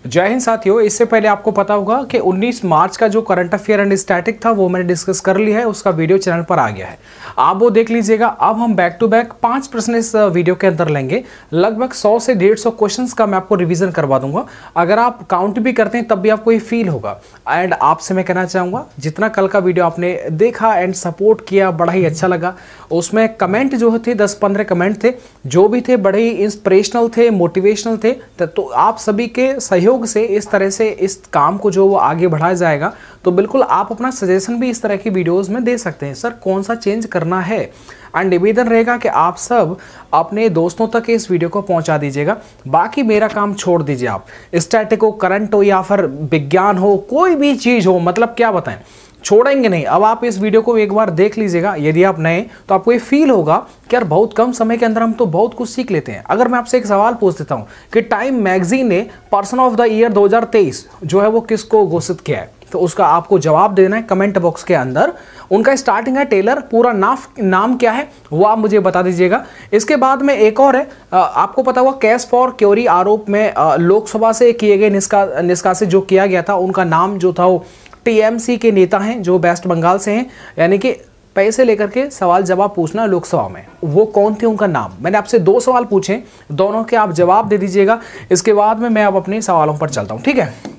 जय हिंद साथियों। इससे पहले आपको पता होगा कि 19 मार्च का जो करंट अफेयर एंड स्टैटिक था वो मैंने डिस्कस कर लिया है, उसका वीडियो चैनल पर आ गया है, आप वो देख लीजिएगा। अब हम बैक टू बैक 5 प्रश्न इस वीडियो के अंदर लेंगे। लगभग 100 से 150 क्वेश्चंस का मैं आपको रिवीजन करवा दूंगा। अगर आप काउंट भी करते हैं तब भी आपको ये फील होगा। एंड आपसे मैं कहना चाहूँगा, जितना कल का वीडियो आपने देखा एंड सपोर्ट किया, बड़ा ही अच्छा लगा। उसमें कमेंट जो थे 10-15 कमेंट थे, जो भी थे बड़े ही इंस्पिरेशनल थे, मोटिवेशनल थे। तो आप सभी के सहयोग से इस तरह से इस काम को जो वो आगे बढ़ाया जाएगा। तो बिल्कुल आप अपना सजेशन भी इस तरह की वीडियोस में दे सकते हैं, सर कौन सा चेंज करना है। एंड निवेदन रहेगा कि आप सब अपने दोस्तों तक इस वीडियो को पहुंचा दीजिएगा। बाकी मेरा काम छोड़ दीजिए, आप स्टैटिक हो, करंट हो या फिर विज्ञान हो, कोई भी चीज़ हो, मतलब क्या बताएं, छोड़ेंगे नहीं। अब आप इस वीडियो को एक बार देख लीजिएगा। यदि आप नए तो आपको ये फील होगा कि यार बहुत कम समय के अंदर हम तो बहुत कुछ सीख लेते हैं। अगर मैं आपसे एक सवाल पूछ देता हूं कि टाइम मैगजीन ने पर्सन ऑफ द ईयर 2023 जो है वो किसको घोषित किया है, तो उसका आपको जवाब देना है कमेंट बॉक्स के अंदर। उनका स्टार्टिंग है टेलर, पूरा नाम क्या है वो आप मुझे बता दीजिएगा। इसके बाद में एक और है, आपको पता हुआ केस फॉर क्योरी आरोप में लोकसभा से किए गए निष्कासित जो किया गया था, उनका नाम जो था वो टीएमसी के नेता हैं जो वेस्ट बंगाल से हैं। यानी कि पैसे लेकर के सवाल जवाब पूछना लोकसभा में, वो कौन थे, उनका नाम। मैंने आपसे 2 सवाल पूछे, दोनों के आप जवाब दे दीजिएगा। इसके बाद में मैं अब अपने सवालों पर चलता हूं, ठीक है।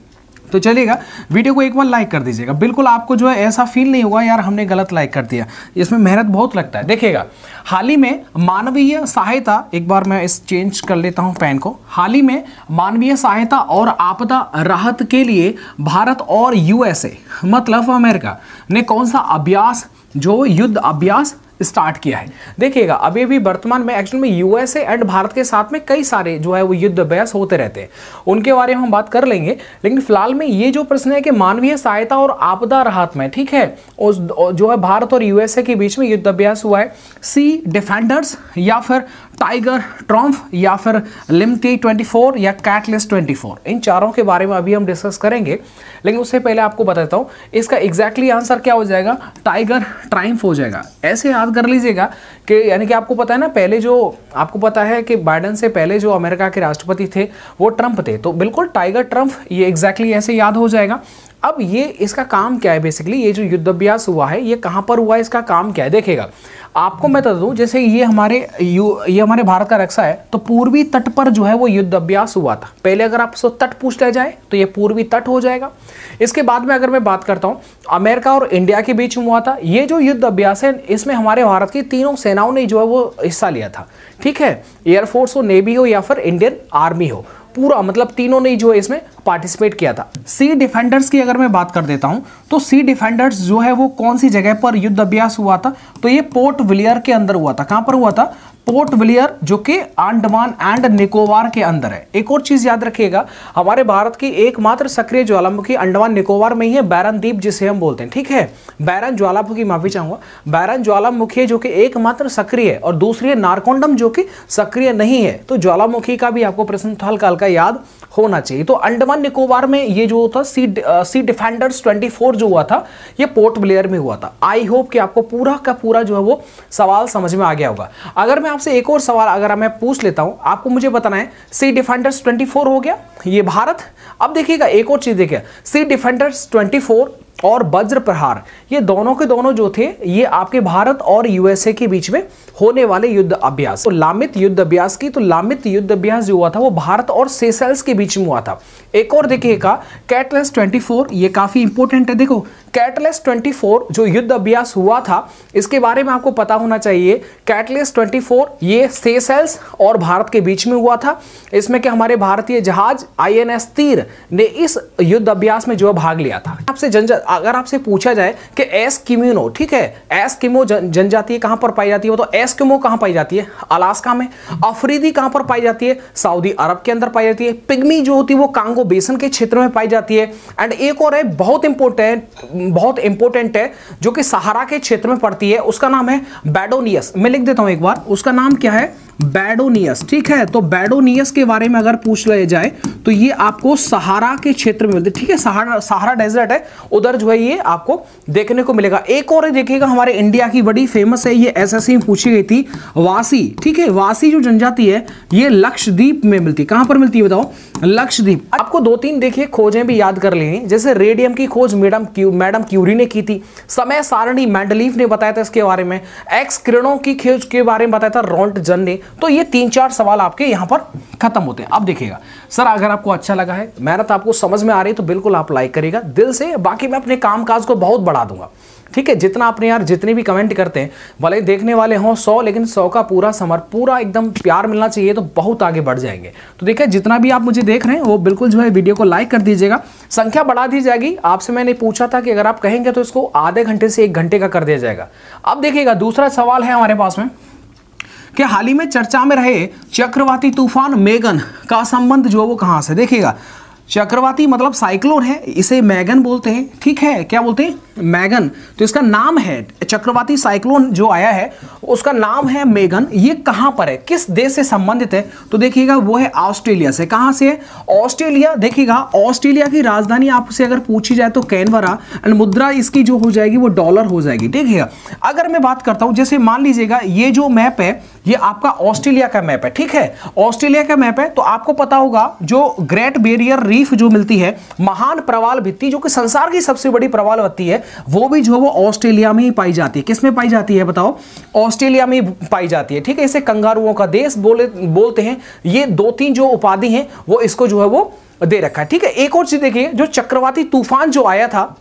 तो चलिएगा, वीडियो को एक बार लाइक कर दीजिएगा। बिल्कुल आपको जो है ऐसा फील नहीं होगा यार हमने गलत लाइक कर दिया, इसमें मेहनत बहुत लगता है। देखिएगा, हाल ही में मानवीय सहायता, एक बार मैं इस चेंज कर लेता हूं पेन को। हाल ही में मानवीय सहायता और आपदा राहत के लिए भारत और यूएसए मतलब अमेरिका ने कौन सा अभ्यास, जो युद्ध अभ्यास स्टार्ट किया है। देखिएगा, अभी भी वर्तमान में एक्चुअल में यूएसए एंड भारत के साथ में कई सारे जो है वो युद्ध अभ्यास होते रहते हैं, उनके बारे में हम बात कर लेंगे। लेकिन फिलहाल में ये जो प्रश्न है कि मानवीय सहायता और आपदा राहत में, ठीक है, उस जो है भारत और यूएसए के बीच में युद्ध अभ्यास हुआ है। सी डिफेंडर्स या फिर टाइगर ट्रम्फ या फिर लिमटी 24 या कैटलिस्ट 24, इन चारों के बारे में अभी हम डिस्कस करेंगे। लेकिन उससे पहले आपको बता देता हूं इसका एग्जैक्टली आंसर क्या हो जाएगा, टाइगर ट्रायम्फ हो जाएगा। ऐसे याद कर लीजिएगा कि यानी कि आपको पता है ना, पहले जो आपको पता है कि बाइडेन से पहले जो अमेरिका के राष्ट्रपति थे वो ट्रंप थे, तो बिल्कुल टाइगर ट्रम्फ, ये एग्जैक्टली ऐसे याद हो जाएगा। अब ये इसका काम क्या है, बेसिकली ये जो युद्ध अभ्यास हुआ है ये कहां पर हुआ है, इसका काम क्या है। देखिएगा, आपको मैं बता दूं, जैसे ये हमारे भारत का रक्षा है, तो पूर्वी तट पर जो है वो युद्ध अभ्यास हुआ था। पहले अगर आपसे तट पूछ लिया जाए तो ये पूर्वी तट हो जाएगा। इसके बाद में अगर मैं बात करता हूं, अमेरिका और इंडिया के बीच में हुआ था ये जो युद्ध अभ्यास है। इसमें हमारे भारत की तीनों सेनाओं ने जो है वो हिस्सा लिया था, ठीक है, एयरफोर्स हो, नेवी हो या फिर इंडियन आर्मी हो, पूरा मतलब तीनों ने जो है इसमें पार्टिसिपेट किया था। सी डिफेंडर्स की अगर मैं बात कर देता हूं, तो सी डिफेंडर्स जो है वो कौन सी जगह पर युद्ध अभ्यास हुआ था, तो ये पोर्ट विलियर के अंदर हुआ था। कहां पर हुआ था, पोर्ट विलियर, जो कि अंडमान एंड निकोबार के अंदर है। एक और चीज याद रखिएगा, हमारे भारत की एकमात्र सक्रिय ज्वालामुखी अंडमान निकोबार में ही है, बैरन द्वीप जिसे हम बोलते हैं, ठीक है, बैरन ज्वालामुखी, माफी चाहूंगा, बैरन ज्वालामुखी जो कि एकमात्र सक्रिय है, और दूसरी है नारकोंडम जो कि सक्रिय नहीं है। तो ज्वालामुखी का भी आपको प्रश्न हल्का हल्का याद होना चाहिए। तो अंडमान निकोबार में ये जो था सी डिफेंडर्स 24 जो हुआ था ये पोर्ट ब्लेयर में हुआ था। आई होप कि आपको पूरा का पूरा जो है वो सवाल समझ में आ गया होगा। अगर मैं आपसे एक और सवाल अगर मैं पूछ लेता हूं, आपको मुझे बताना है, सी डिफेंडर्स 24 हो गया ये भारत। अब देखिएगा एक और चीज देखिए, सी डिफेंडर्स 24 और वज्र प्रहार, ये दोनों के दोनों जो थे ये आपके भारत और यूएसए के बीच में होने वाले युद्ध अभ्यास। तो लामित युद्ध अभ्यास की, तो लामित युद्ध अभ्यास जो हुआ था वो भारत और सेशल्स के बीच में हुआ था। एक और देखिएगा कैटलिस्ट 24, ये काफी इंपॉर्टेंट है। देखो कैटलिस्ट 24 जो युद्ध अभ्यास हुआ था इसके बारे में आपको पता होना चाहिए। कैटलिस्ट 24 ये सेशल्स और भारत के बीच में हुआ था। इसमें कि हमारे भारतीय जहाज INS तीर ने इस युद्ध अभ्यास में जो है भाग लिया था। अगर आपसे पूछा जाए कि एस्किमो, ठीक है, एस्किमो जनजाति कहां पर पाई जाती है, तो एस्किमो कहां पाई जाती है, अलास्का में। अफरीदी कहां पर पाई जाती है, सऊदी अरब के अंदर पाई जाती है। पिग्मी जो होती है वो कांगो बेसन के क्षेत्र में पाई जाती है। एंड एक और है बहुत इंपॉर्टेंट है जो कि सहारा के क्षेत्र में पड़ती है, उसका नाम है बैडोनियस। मैं लिख देता हूं एक बार, उसका नाम क्या है, बैडोनियस, ठीक है। तो बैडोनियस के बारे में अगर पूछ लिया जाए तो ये आपको सहारा के क्षेत्र में मिलते, ठीक है। सहारा डेजर्ट है, उधर जो है ये आपको देखने को मिलेगा। एक और देखिएगा हमारे इंडिया की बड़ी फेमस है, ये एसएससी में पूछी गई थी, वासी, ठीक है। वासी जो जनजाति है ये लक्षद्वीप में मिलती है। कहां पर मिलती है बताओ? लक्षद्वीप। आपको 2-3 देखिए खोजें भी याद कर लें, जैसे रेडियम की खोज मैडम क्यूरी ने की थी, समय सारणी मेंडलीफ ने बताया था इसके बारे में, एक्स किरणों की खोज के बारे में बताया था रोंटगन ने। तो ये 3-4 सवाल आपके यहां पर खत्म होते हैं। अब देखिएगा सर, अगर आपको अच्छा लगा है, मेहनत आपको समझ में आ रही है तो बिल्कुल आप लाइक करिएगा दिल से। बाकी मैं अपने कामकाज को बहुत बढ़ा दूंगा, ठीक है। जितना आपने यार जितने भी कमेंट करते हैं, भले देखने वाले हों 100, लेकिन 100 का पूरा एकदम प्यार मिलना चाहिए तो बहुत आगे बढ़ जाएंगे। तो देखिए जितना भी आप मुझे देख रहे हैं वो बिल्कुल जो है वीडियो को लाइक कर दीजिएगा, संख्या बढ़ा दी जाएगी। आपसे मैंने पूछा था कि अगर आप कहेंगे तो इसको आधे घंटे से 1 घंटे का कर दिया जाएगा। अब देखिएगा दूसरा सवाल है हमारे पास में कि हाल ही में चर्चा में रहे चक्रवाती तूफान मेगन का संबंध जो वो कहां से? देखिएगा चक्रवाती मतलब साइक्लोन है, इसे मैगन बोलते हैं, ठीक है। क्या बोलते हैं? मैगन। तो इसका नाम है चक्रवाती साइक्लोन जो आया है उसका नाम है मैगन। ये कहां पर है, किस देश से संबंधित है? तो देखिएगा वो है ऑस्ट्रेलिया से। कहां से है? ऑस्ट्रेलिया। देखिएगा ऑस्ट्रेलिया की राजधानी आपसे अगर पूछी जाए तो कैनबरा, एंड मुद्रा इसकी जो हो जाएगी वो डॉलर हो जाएगी। देखिएगा अगर मैं बात करता हूं, जैसे मान लीजिएगा ये जो मैप है ये आपका ऑस्ट्रेलिया का मैप है, ठीक है। ऑस्ट्रेलिया का मैप है तो आपको पता होगा जो ग्रेट बैरियर रीफ जो मिलती है, महान प्रवाल भित्ति जो कि संसार की सबसे बड़ी प्रवाल भित्ति है, वो भी जो वो ऑस्ट्रेलिया में ही पाई जाती है। किस में पाई जाती है बताओ? ऑस्ट्रेलिया में ही पाई जाती है, ठीक है। इसे कंगारुओं का देश बोलते हैं। ये 2-3 जो उपाधि हैं वो इसको जो है वो दे रखा है, ठीक है। एक और चीज देखिए, जो चक्रवाती तूफान जो आया था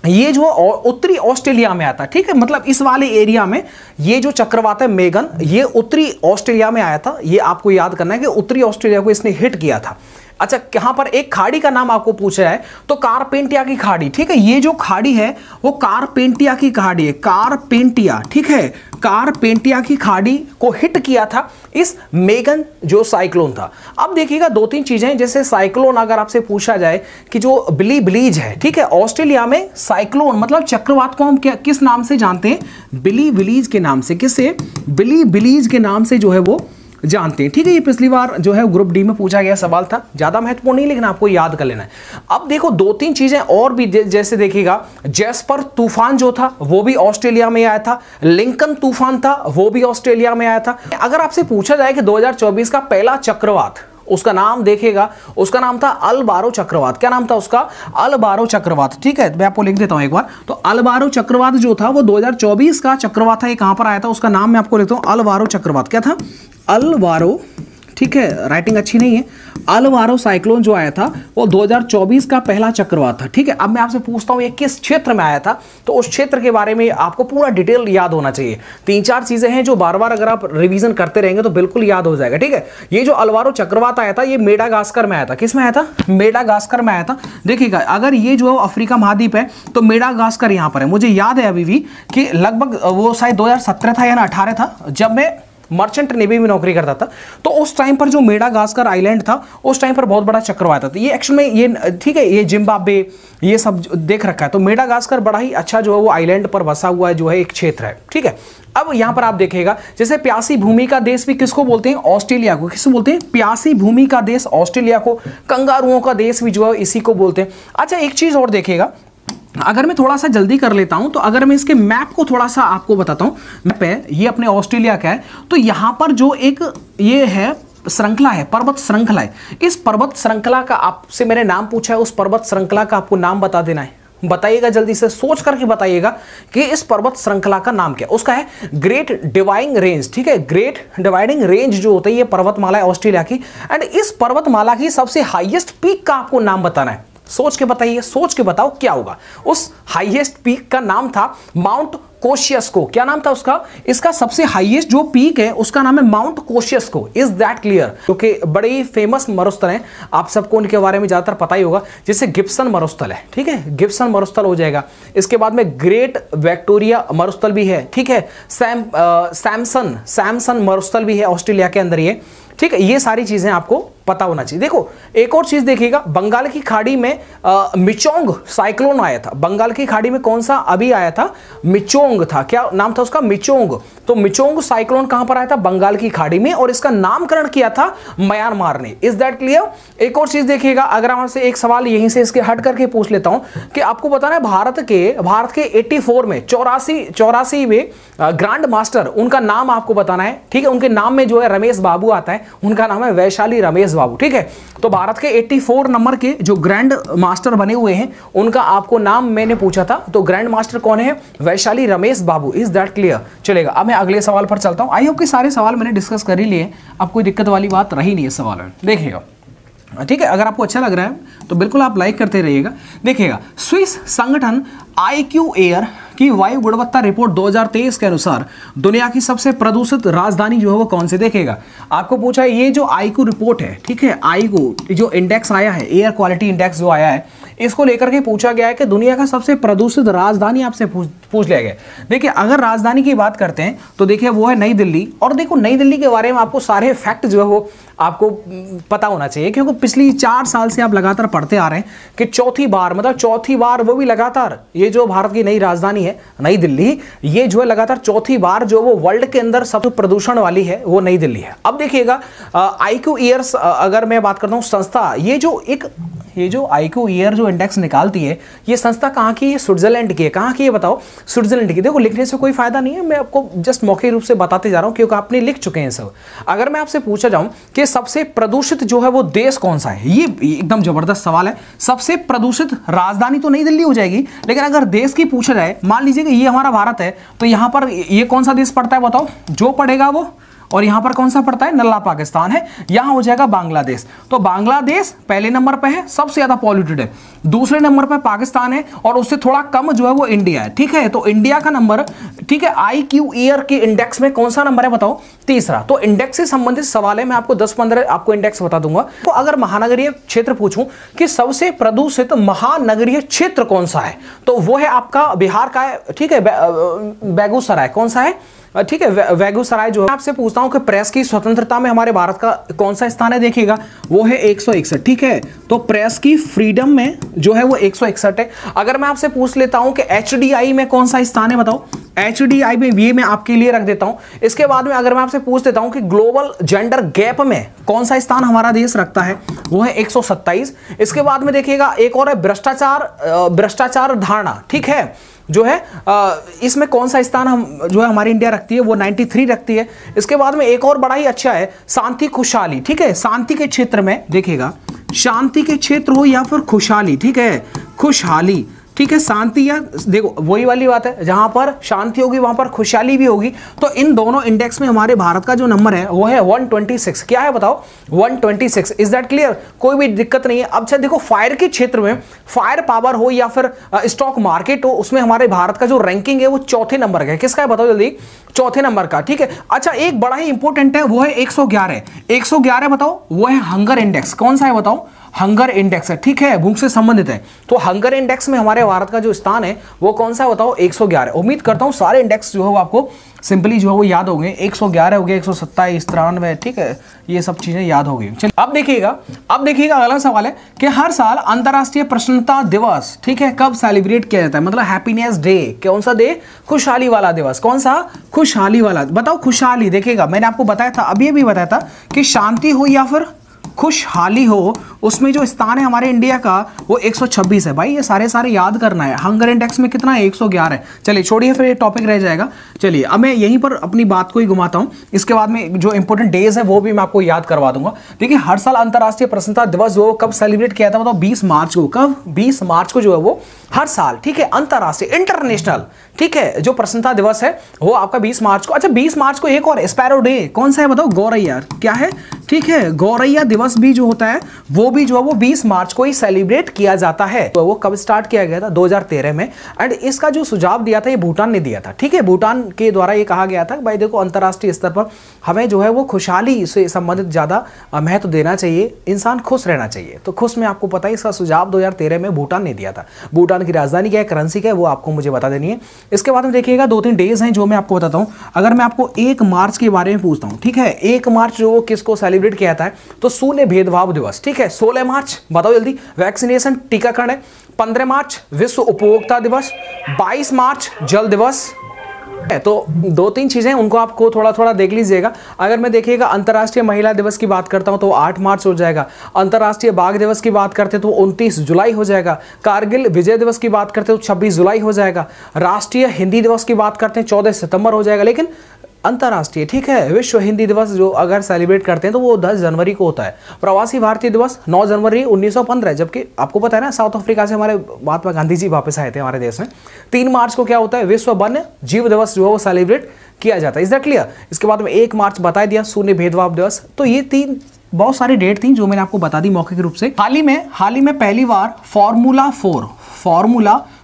ये जो उत्तरी ऑस्ट्रेलिया में आता, ठीक है। मतलब इस वाले एरिया में ये जो चक्रवात है मेगन, ये उत्तरी ऑस्ट्रेलिया में आया था। ये आपको याद करना है कि उत्तरी ऑस्ट्रेलिया को इसने हिट किया था। अच्छा, यहां पर एक खाड़ी का नाम आपको पूछा है तो कारपेंटिया की खाड़ी, ठीक है। ये जो खाड़ी है वो कारपेंटिया की खाड़ी है, कारपेंटिया, ठीक है। कारपेंटिया की खाड़ी को हिट किया था इस मेगन जो साइक्लोन था। अब देखिएगा 2-3 चीजें, जैसे साइक्लोन अगर आपसे पूछा जाए कि जो बिली बिलीज है, ठीक है। ऑस्ट्रेलिया में साइक्लोन मतलब चक्रवात को हम किस नाम से जानते हैं? बिली बिलीज के नाम से। किससे? बिली बिलीज के नाम से जो है वो जानते हैं, ठीक है। ये पिछली बार जो है ग्रुप डी में पूछा गया सवाल था, ज्यादा महत्वपूर्ण नहीं लेकिन आपको याद कर लेना है। अब देखो 2-3 चीजें और भी, जैसे देखिएगा जैस्पर तूफान जो था वो भी ऑस्ट्रेलिया में आया था, लिंकन तूफान था वो भी ऑस्ट्रेलिया में आया था। अगर आपसे पूछा जाए कि 2024 का पहला चक्रवात, उसका नाम देखिएगा, उसका नाम था अलबारो चक्रवात। क्या नाम था उसका? अलबारो चक्रवात, ठीक है। मैं आपको लिख देता हूं एक बार। तो अलबारो चक्रवात जो था वो 2024 का चक्रवात है। ये कहां पर आया था उसका नाम मैं आपको लिखता हूं, अलबारो चक्रवात। क्या था? अलबारो, ठीक है। राइटिंग अच्छी नहीं है। अलबारो साइक्लोन जो आया था वो 2024 का पहला चक्रवात था, ठीक है। अब मैं आपसे पूछता हूं ये किस क्षेत्र में आया था, तो उस क्षेत्र के बारे में आपको पूरा डिटेल याद होना चाहिए। 3-4 चीजें हैं जो बार बार अगर आप रिवीजन करते रहेंगे तो बिल्कुल याद हो जाएगा, ठीक है। ये जो अलबारो चक्रवात आया था ये मेडागास्कर में आया था। किस में आया था? मेडागास्कर में आया था। देखिएगा अगर ये जो अफ्रीका महाद्वीप है तो मेडागास्कर यहां पर है। मुझे याद है अभी भी कि लगभग वो शायद 2017 था या 2018 था, जब मैं मर्चेंट नेवी में नौकरी करता था। तो उस टाइम पर जो मेडागास्कर आइलैंड था उस टाइम पर बहुत बड़ा चक्रवात था। ये एक्चुअल में ये, ठीक है, ये जिम्बाब्वे ये सब देख रखा है। तो मेडागास्कर बड़ा ही अच्छा जो है वो आइलैंड पर बसा हुआ है जो है एक क्षेत्र है, ठीक है। अब यहां पर आप देखिएगा जैसे प्यासी भूमि का देश भी किसको बोलते हैं? ऑस्ट्रेलिया को। किसको बोलते हैं? प्यासी भूमि का देश ऑस्ट्रेलिया को। कंगारुओं का देश भी जो है इसी को बोलते हैं। अच्छा, एक चीज और देखिएगा, अगर मैं थोड़ा सा जल्दी कर लेता हूं तो अगर मैं इसके मैप को थोड़ा सा आपको बताता हूं, मैप है ये अपने ऑस्ट्रेलिया का है। तो यहां पर जो एक ये है श्रृंखला है, पर्वत श्रृंखला है। इस पर्वत श्रृंखला का आपसे मैंने नाम पूछा है, उस पर्वत श्रृंखला का आपको नाम बता देना है। बताइएगा, जल्दी से सोच करके बताइएगा कि इस पर्वत श्रृंखला का नाम क्या है। उसका है ग्रेट डिवाइडिंग रेंज, ठीक है। ग्रेट डिवाइडिंग रेंज जो होता है ये पर्वतमाला है ऑस्ट्रेलिया की। एंड इस पर्वतमाला की सबसे हाईएस्ट पीक का आपको नाम बताना है। सोच के बताइए, सोच के बताओ क्या होगा। उस हाईएस्ट पीक का नाम था माउंट कोशियस्को। क्या नाम था उसका? इसका सबसे हाईएस्ट जो पीक है उसका नाम है Mount Kosciuszko. Is that clear? क्योंकि बड़े ही फेमस मरुस्थल हैं, आप सबको उनके बारे में ज्यादातर पता ही होगा। जैसे गिब्सन मरुस्थल है, ठीक है, गिब्सन मरुस्थल हो जाएगा। इसके बाद में ग्रेट विक्टोरिया मरुस्थल भी है, ठीक है। सैमसन मरुस्थल भी है ऑस्ट्रेलिया के अंदर। ये ठीक है, ये सारी चीजें आपको पता होना चाहिए। देखो एक और चीज देखिएगा, बंगाल की खाड़ी में मिचोंग साइक्लोन आया था। बंगाल की खाड़ी में कौन सा अभी आया था? मिचोंग था। क्या नाम था उसका? मिचोंग। तो मिचोंग साइक्लोन कहां पर आया था? बंगाल की खाड़ी में, और इसका नामकरण किया था म्यांमार ने। Is that clear? एक और चीज देखिएगा, अगर आपसे एक सवाल यहीं से इसके हट करके पूछ लेता हूं कि आपको बताना है भारत के 84 में 84वें ग्रैंड मास्टर, उनका नाम आपको बताना है। ठीक है, उनके नाम में जो है रमेश बाबू आता है, उनका नाम है वैशाली रमेश बाबू। ठीक है, तो भारत के 84 नंबर के जो ग्रैंड मास्टर बने हुए हैं, उनका आपको नाम मैंने पूछा था, तो ग्रैंड मास्टर कौन है? Vaishali Ramesh Babu. Is that clear? चलेगा, अब मैं अगले सवाल पर चलता हूं। आई होप कि सारे सवाल मैंने डिस्कस कर ही लिए, अब कोई दिक्कत वाली बात रही नहीं इस सवाल में। देखिएगा, ठीक है, अगर आपको अच्छा लग रहा है तो बिल्कुल आप लाइक करते रहिएगा। देखिएगा, स्विस संगठन IQ एयर की वायु गुणवत्ता रिपोर्ट 2023 के अनुसार दुनिया की सबसे प्रदूषित राजधानी जो है वो कौन से? देखेगा, आपको पूछा है ये जो IQ रिपोर्ट है, ठीक है, IQ जो इंडेक्स आया है, एयर क्वालिटी इंडेक्स जो आया है, इसको लेकर के पूछा गया है कि दुनिया का सबसे प्रदूषित राजधानी आपसे पूछ लिया गया। देखिए, अगर राजधानी की बात करते हैं तो देखिए वो है नई दिल्ली। और देखो नई दिल्ली के बारे में आपको सारे फैक्ट जो है वो आपको पता होना चाहिए, क्योंकि पिछली 4 साल से आप लगातार पढ़ते आ रहे हैं कि चौथी बार वो भी लगातार, ये जो भारत की नई राजधानी है नई दिल्ली, ये जो है लगातार चौथी बार जो वो वर्ल्ड के अंदर सबसे प्रदूषण वाली है, वो नई दिल्ली है। अब देखिएगा, IQ ईयर्स अगर मैं बात करता हूं संस्था, ये जो IQ ईयर जो इंडेक्स निकालती है, ये संस्था कहाँ की है? स्विट्जरलैंड की है। कहाँ की है बताओ? स्विट्जरलैंड की। देखो लिखने से कोई फायदा नहीं है, मैं आपको जस्ट मौखिक रूप से बताते जा रहा हूं, क्योंकि आपने लिख चुके हैं सब। अगर मैं आपसे पूछा जाऊं कि सबसे प्रदूषित जो है वो देश कौन सा है, ये एकदम जबरदस्त सवाल है। सबसे प्रदूषित राजधानी तो नई दिल्ली हो जाएगी, लेकिन अगर देश की पूछा जाए, मान लीजिए कि ये हमारा भारत है, तो यहां पर ये कौन सा देश पड़ता है बताओ? जो पड़ेगा वो, और यहां पर कौन सा पड़ता है? नल्ला पाकिस्तान है। यहां हो जाएगा बांग्लादेश। तो बांग्लादेश पहले नंबर पे है, सबसे ज्यादा पॉल्यूटेड है। दूसरे नंबर पे पाकिस्तान है, और उससे थोड़ा कम जो है वो इंडिया है। ठीक है, तो इंडिया का नंबर, ठीक है, IQ ईयर के इंडेक्स में कौन सा नंबर है बताओ? तीसरा। तो इंडेक्स से संबंधित सवाल है, मैं आपको 10-15 आपको इंडेक्स बता दूंगा। तो अगर महानगरीय क्षेत्र पूछूं कि सबसे प्रदूषित महानगरीय क्षेत्र कौन सा है, तो वो है आपका बिहार का है, ठीक है, बेगूसराय। कौन सा है? ठीक है, बेगूसराय जो है। आपसे पूछता हूं कि प्रेस की स्वतंत्रता में हमारे भारत का कौन सा स्थान है? देखिएगा, वो है 161। ठीक है, तो प्रेस की फ्रीडम में जो है वो 161 है। अगर मैं आपसे पूछ लेता हूं कि HDI में कौन सा स्थान है बताओ? HDI में ये मैं आपके लिए रख देता हूं। इसके बाद में अगर मैं आपसे पूछ देता हूं कि ग्लोबल जेंडर गैप में कौन सा स्थान हमारा देश रखता है, वो है 127। इसके बाद में देखिएगा, एक और है भ्रष्टाचार धारणा, ठीक है, जो है इसमें कौन सा स्थान हम जो है हमारी इंडिया रखती है, वो 93 रखती है। इसके बाद में एक और बड़ा ही अच्छा है शांति खुशहाली। ठीक है, शांति के क्षेत्र में देखिएगा, शांति के क्षेत्र हो या फिर खुशहाली, ठीक है, खुशहाली, ठीक है, शांति या देखो वही वाली बात है, जहां पर शांति होगी वहां पर खुशहाली भी होगी। तो इन दोनों इंडेक्स में हमारे भारत का जो नंबर है वो है 126। क्या है बताओ? 126। Is that clear? कोई भी दिक्कत नहीं है। अब अच्छा देखो, फायर के क्षेत्र में, फायर पावर हो या फिर स्टॉक मार्केट हो, उसमें हमारे भारत का जो रैंकिंग है वो चौथे नंबर का है। किसका है बताओ जल्दी? चौथे नंबर का। ठीक है, अच्छा एक बड़ा ही इंपॉर्टेंट है, वो है 111। 111 बताओ, वो है हंगर इंडेक्स। कौन सा है बताओ? हंगर इंडेक्स है, ठीक है, भूख से संबंधित है। तो हंगर इंडेक्स में हमारे भारत का जो स्थान है वो कौन सा बताओ? 111। उम्मीद करता हूं सारे इंडेक्स जो है वो आपको सिंपली जो है वो याद हो गए। 111 हो गया, 127, 93, ठीक है, ये सब चीजें याद हो गई। चलिए अब देखिएगा अगला सवाल है कि हर साल अंतरराष्ट्रीय प्रसन्नता दिवस, ठीक है, कब सेलिब्रेट किया जाता है? मतलब हैप्पीनेस डे। कौन सा डे? खुशहाली वाला दिवस। कौन सा? खुशहाली वाला। बताओ खुशहाली। देखिएगा, मैंने आपको बताया था, अभी बताया था कि शांति हो या फिर खुशहाली हो, उसमें जो स्थान है हमारे इंडिया का वो 126 है। भाई ये सारे याद करना है। हंगर इंडेक्स में कितना है? 111 है। चलिए छोड़िए, फिर ये टॉपिक रह जाएगा। चलिए अब मैं यहीं पर अपनी बात को ही घुमाता हूं। इसके बाद में जो इंपॉर्टेंट डेज है वो भी मैं आपको याद करवा दूंगा। देखिए हर साल अंतरराष्ट्रीय प्रसन्नता दिवस जो कब सेलिब्रेट किया था बताओ? 20 मार्च को। कब? 20 मार्च को जो है वो हर साल, ठीक है, अंतरराष्ट्रीय इंटरनेशनल, ठीक है, जो प्रसन्नता दिवस है वो आपका 20 मार्च को। अच्छा 20 मार्च को एक और स्पैरो डे, कौन सा है बताओ? गौरैया। क्या है? ठीक है, गौरैया दिवस भी जो होता है वो भी जो है वो 20 मार्च को ही सेलिब्रेट किया जाता है। तो वो कब स्टार्ट किया गया था? 2013 में। एंड इसका जो सुझाव दिया था ये भूटान ने दिया था। ठीक है, भूटान के द्वारा ये कहा गया था भाई देखो अंतरराष्ट्रीय स्तर पर हमें जो है वो खुशहाली से संबंधित ज्यादा महत्व देना चाहिए, इंसान खुश रहना चाहिए। तो खुश में आपको पता है इसका सुझाव 2013 में भूटान ने दिया था। भूटान की राजधानी क्या है, करेंसी क्या है, वो आपको मुझे बता देनी है। इसके बाद में देखिएगा 2-3 डेज हैं जो मैं आपको बताता हूँ। अगर मैं आपको 1 मार्च के बारे में पूछता हूँ, ठीक है, 1 मार्च जो किसको सेलिब्रेट किया जाता है, तो शून्य भेदभाव दिवस, ठीक है। 16 मार्च बताओ जल्दी, वैक्सीनेशन टीकाकरण है। 15 मार्च विश्व उपभोक्ता दिवस। 22 मार्च जल दिवस है। तो 2-3 चीजें उनको आपको थोड़ा थोड़ा देख लीजिएगा। अगर मैं देखिएगा अंतर्राष्ट्रीय महिला दिवस की बात करता हूं तो 8 मार्च हो जाएगा। अंतर्राष्ट्रीय बाघ दिवस की बात करते तो 29 जुलाई हो जाएगा। कारगिल विजय दिवस की बात करते तो 26 जुलाई हो जाएगा। राष्ट्रीय हिंदी दिवस की बात करते हैं 14 सितंबर हो जाएगा। लेकिन अंतर्राष्ट्रीय, ठीक है, विश्व हिंदी दिवस जो अगर सेलिब्रेट करते हैं तो वो 10 जनवरी को होता है। प्रवासी भारतीय दिवस 9 जनवरी 1915, जबकि आपको पता है ना साउथ अफ्रीका से हमारे महात्मा गांधी जी वापस आए थे हमारे देश में। 3 मार्च को क्या होता है, विश्व वन्य जीव दिवस जो है वो सेलिब्रेट किया जाता है। Is that clear? इसके बाद में 1 मार्च बता दिया, शून्य भेदभाव दिवस। तो ये 3 बहुत सारी डेट थी जो मैंने आपको बता दी मौखिक रूप से। हाल ही में पहली बार फॉर्मूला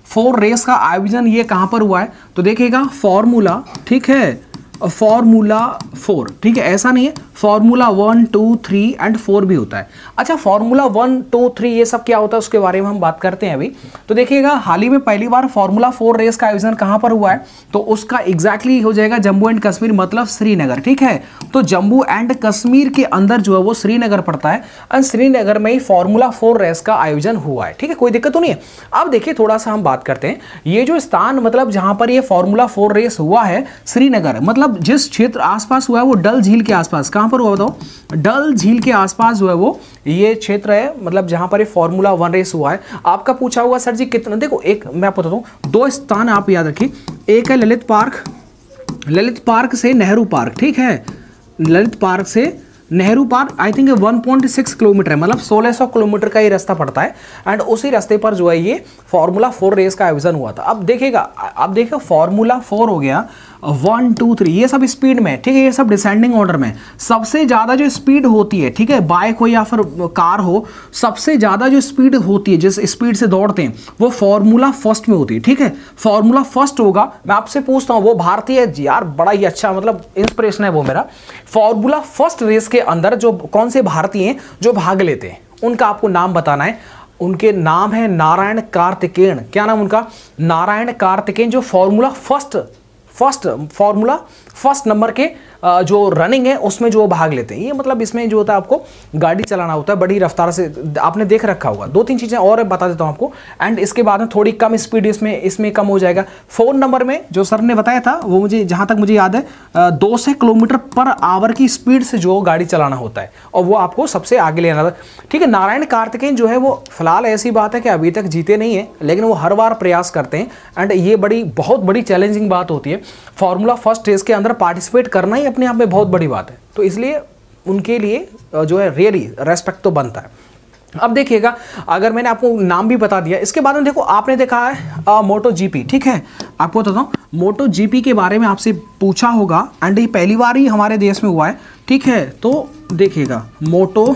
4 रेस का आयोजन ये कहां पर हुआ है, तो देखिएगा फॉर्मूला, ठीक है, फॉर्मूला 4, ठीक है, ऐसा नहीं है, फॉर्मूला 1, 2, 3 एंड 4 भी होता है। अच्छा, फॉर्मूला 1, 2, 3 ये सब क्या होता है उसके बारे में हम बात करते हैं अभी। तो देखिएगा हाल ही में पहली बार फॉर्मूला 4 रेस का आयोजन कहां पर हुआ है, तो उसका एग्जैक्टली हो जाएगा जम्मू एंड कश्मीर, मतलब श्रीनगर, ठीक है। तो जम्मू एंड कश्मीर के अंदर जो है वो श्रीनगर पड़ता है और श्रीनगर में ही फॉर्मूला 4 रेस का आयोजन हुआ है, ठीक है, कोई दिक्कत तो नहीं है। अब देखिए थोड़ा सा हम बात करते हैं, ये जो स्थान मतलब जहां पर ये फॉर्मूला 4 रेस हुआ है, श्रीनगर, मतलब जिस क्षेत्र आसपास हुआ है वो डल झील के आसपास, कहां पर हुआ बताओ, डल झील के आसपास जो है वो ये क्षेत्र है, मतलब जहां पर ये फॉर्मूला 1 रेस हुआ है। आपका पूछा हुआ सर जी कितना, देखो एक मैं आपको बताता हूं, 2 स्थान आप याद रखिए, एक है ललित पार्क से नेहरू पार्क, ठीक है, ललित पार्क से Nehru park I think 1.6 kilometre है, मतलब 1600 किलोमीटर का ये रास्ता पड़ता है। एंड उसी रास्ते पर जो है ये फॉर्मूला 4 रेस का आयोजन हुआ था। अब देखिएगा फॉर्मूला 4 हो गया, 1, 2, 3 ये सब स्पीड में, ठीक है, ये सब डिसेंडिंग ऑर्डर में। सबसे ज्यादा जो स्पीड होती है, ठीक है, बाइक हो या फिर कार हो, सबसे ज्यादा जो स्पीड होती है, जिस स्पीड से दौड़ते हैं, वो फॉर्मूला फर्स्ट में होती है, ठीक है, फॉर्मूला फर्स्ट होगा। मैं आपसे पूछता हूं, वो भारतीय यार बड़ा ही अच्छा मतलब इंस्पिरेशन है वो मेरा। फॉर्मूला फर्स्ट रेस के अंदर जो कौन से भारतीय हैं जो भाग लेते हैं, उनका आपको नाम बताना है। उनके नाम है नारायण कार्तिकेयन। क्या नाम उनका? नारायण कार्तिकेयन, जो फॉर्मूला फर्स्ट नंबर के जो रनिंग है उसमें जो भाग लेते हैं। ये मतलब इसमें जो होता है आपको गाड़ी चलाना होता है बड़ी रफ्तार से, आपने देख रखा होगा। 2-3 चीजें और बता देता हूं आपको। एंड इसके बाद में थोड़ी कम स्पीड इसमें कम हो जाएगा। 4 नंबर में जो सर ने बताया था वो मुझे जहां तक मुझे याद है 200 किलोमीटर पर आवर की स्पीड से जो गाड़ी चलाना होता है और वो आपको सबसे आगे लेना था, ठीक है। नारायण कार्तिकेयन जो है वो फिलहाल ऐसी बात है कि अभी तक जीते नहीं है, लेकिन वो हर बार प्रयास करते हैं। एंड ये बहुत बड़ी चैलेंजिंग बात होती है, फॉर्मूला फर्स्ट रेस के अंदर पार्टिसिपेट करना ही अपने आप में बहुत बड़ी बात है। तो इसलिए उनके लिए जो है रियली रेस्पेक्ट तो बनता है। अब देखिएगा, अगर मैंने आपको नाम भी बता दिया, इसके बाद में देखो आपने देखा है मोटो जीपी, ठीक है, आपको बताता हूँ मोटो जीपी के बारे में आपसे पूछा होगा। एंड ये पहली बार ही हमारे देश में हुआ है, ठीक है। तो देखिएगा मोटो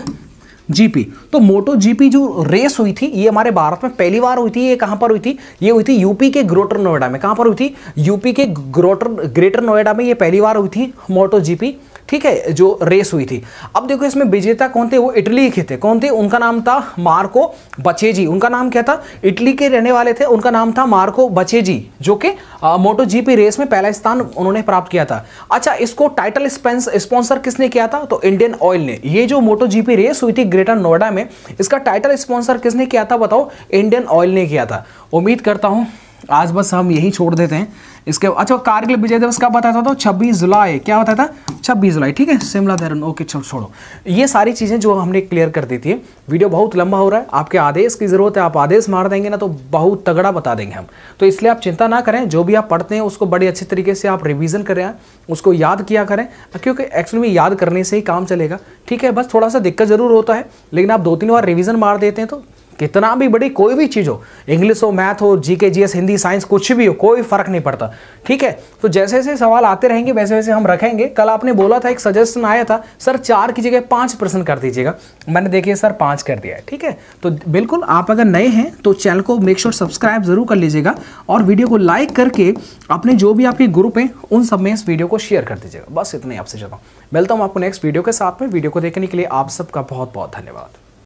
जीपी, तो मोटो जीपी जो रेस हुई थी ये हमारे भारत में पहली बार हुई थी। ये कहां पर हुई थी? ये हुई थी यूपी के ग्रेटर नोएडा में। कहां पर हुई थी? यूपी के ग्रेटर नोएडा में ये पहली बार हुई थी मोटो जीपी, ठीक है, जो रेस हुई थी। अब देखो इसमें विजेता कौन थे? वो इटली के थे। कौन थे? उनका नाम था मार्को बचेजी। उनका नाम क्या था? इटली के रहने वाले थे, उनका नाम था मार्को बचेजी, जो कि मोटो जीपी रेस में पहला स्थान उन्होंने प्राप्त किया था। अच्छा, इसको टाइटल स्पॉन्सर किसने किया था? तो इंडियन ऑयल ने। ये जो मोटो जीपी रेस हुई थी ग्रेटर नोएडा में, इसका टाइटल स्पॉन्सर किसने किया था बताओ? इंडियन ऑयल ने किया था। उम्मीद करता हूं आज बस हम यही छोड़ देते हैं इसके। अच्छा, कारगिल विजय दिवस कब बताया था? तो 26 जुलाई। क्या बताया था? 26 जुलाई, ठीक है। शिमला देहरादून, ओके छोड़ो। ये सारी चीज़ें जो हमने क्लियर कर दी थी। वीडियो बहुत लंबा हो रहा है, आपके आदेश की ज़रूरत है। आप आदेश मार देंगे ना तो बहुत तगड़ा बता देंगे हम। तो इसलिए आप चिंता ना करें, जो भी आप पढ़ते हैं उसको बड़े अच्छे तरीके से आप रिविज़न करें, उसको याद किया करें, क्योंकि एक्चुअली में याद करने से ही काम चलेगा, ठीक है। बस थोड़ा सा दिक्कत ज़रूर होता है, लेकिन आप 2-3 बार रिविज़न मार देते हैं तो कितना भी बड़ी कोई भी चीज़ हो, इंग्लिश हो, मैथ हो, जीके जीएस, हिंदी, साइंस, कुछ भी हो, कोई फर्क नहीं पड़ता, ठीक है। तो जैसे जैसे सवाल आते रहेंगे वैसे वैसे हम रखेंगे। कल आपने बोला था, एक सजेशन आया था, सर 4 की जगह 5% कर दीजिएगा। मैंने देखिए सर 5 कर दिया है, ठीक है। तो बिल्कुल आप अगर नए हैं तो चैनल को मेक श्योर सब्सक्राइब जरूर कर लीजिएगा और वीडियो को लाइक करके अपने जो भी आपके ग्रुप हैं उन सब में इस वीडियो को शेयर कर दीजिएगा। बस इतना ही आपसे चाहता हूँ। मिलता हूँ आपको नेक्स्ट वीडियो के साथ में। वीडियो को देखने के लिए आप सबका बहुत बहुत धन्यवाद।